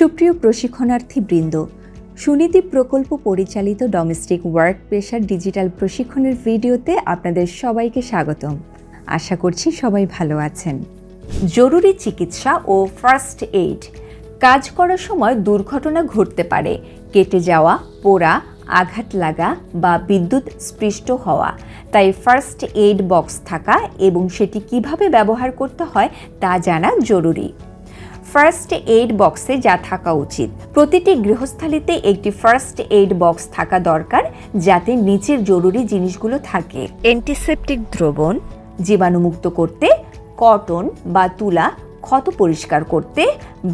সুপ্রিয় প্রশিক্ষণার্থীবৃন্দ, সুনীতি প্রকল্প পরিচালিত ডোমেস্টিক ওয়ার্ক প্রেশার ডিজিটাল প্রশিক্ষণের ভিডিওতে আপনাদের সবাইকে স্বাগতম। আশা করছি সবাই ভালো আছেন। জরুরি চিকিৎসা ও ফার্স্ট এইড। কাজ করার সময় দুর্ঘটনা ঘটতে পারে, কেটে যাওয়া, পোড়া, আঘাত লাগা বা বিদ্যুৎ স্পৃষ্ট হওয়া। তাই ফার্স্ট এইড বক্স থাকা এবং সেটি কিভাবে ব্যবহার করতে হয় তা জানা জরুরি। ফার্স্ট এইড বক্সে যা থাকা উচিত: প্রতিটি গৃহস্থালিতে একটি ফার্স্ট এইড বক্স থাকা দরকার, যাতে নিচের জরুরি জিনিসগুলো থাকে: অ্যান্টিসেপটিক দ্রবণ, জীবাণুমুক্ত করতে, কটন বা তুলা, ক্ষত পরিষ্কার করতে,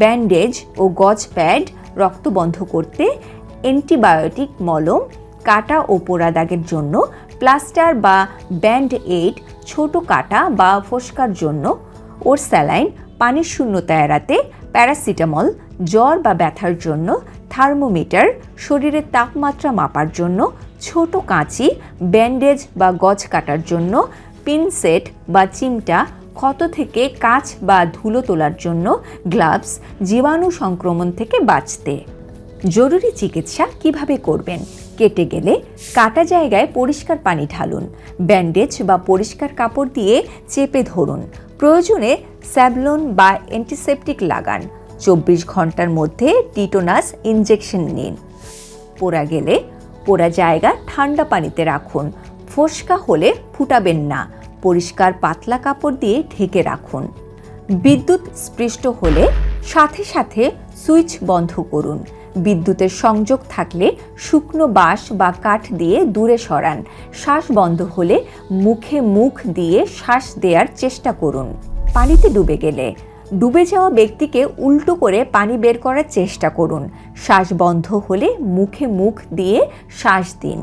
ব্যান্ডেজ ও গজ প্যাড, রক্ত বন্ধ করতে, অ্যান্টিবায়োটিক মলম, কাটা ও পোড়া দাগের জন্য, প্লাস্টার বা ব্যান্ড এইড, ছোট কাটা বা ফোস্কার জন্য, ওর স্যালাইন, পানির শূন্যতা এড়াতে, প্যারাসিটামল, জ্বর বা ব্যথার জন্য, থার্মোমিটার, শরীরের তাপমাত্রা মাপার জন্য, ছোট কাঁচি, ব্যান্ডেজ বা গজ কাটার জন্য, পিনসেট বা চিমটা, ক্ষত থেকে কাঁচ বা ধুলো তোলার জন্য, গ্লাভস, জীবাণু সংক্রমণ থেকে বাঁচতে। জরুরি চিকিৎসা কিভাবে করবেন? কেটে গেলে কাটা জায়গায় পরিষ্কার পানি ঢালুন, ব্যান্ডেজ বা পরিষ্কার কাপড় দিয়ে চেপে ধরুন, প্রয়োজনে স্যাভলন বা অ্যান্টিসেপটিক লাগান। 24 ঘন্টার মধ্যে টিটানাস ইনজেকশন নিন। পোড়া গেলে পোড়া জায়গা ঠান্ডা পানিতে রাখুন। ফোস্কা হলে ফুটাবেন না, পরিষ্কার পাতলা কাপড় দিয়ে ঢেকে রাখুন। বিদ্যুৎ স্পৃষ্ট হলে সাথে সাথে সুইচ বন্ধ করুন। বিদ্যুতের সংযোগ থাকলে শুকনো বাঁশ বা কাঠ দিয়ে দূরে সরান। শ্বাস বন্ধ হলে মুখে মুখ দিয়ে শ্বাস দেওয়ার চেষ্টা করুন। পানিতে ডুবে গেলে ডুবে যাওয়া ব্যক্তিকে উল্টো করে পানি বের করার চেষ্টা করুন। শ্বাস বন্ধ হলে মুখে মুখ দিয়ে শ্বাস দিন।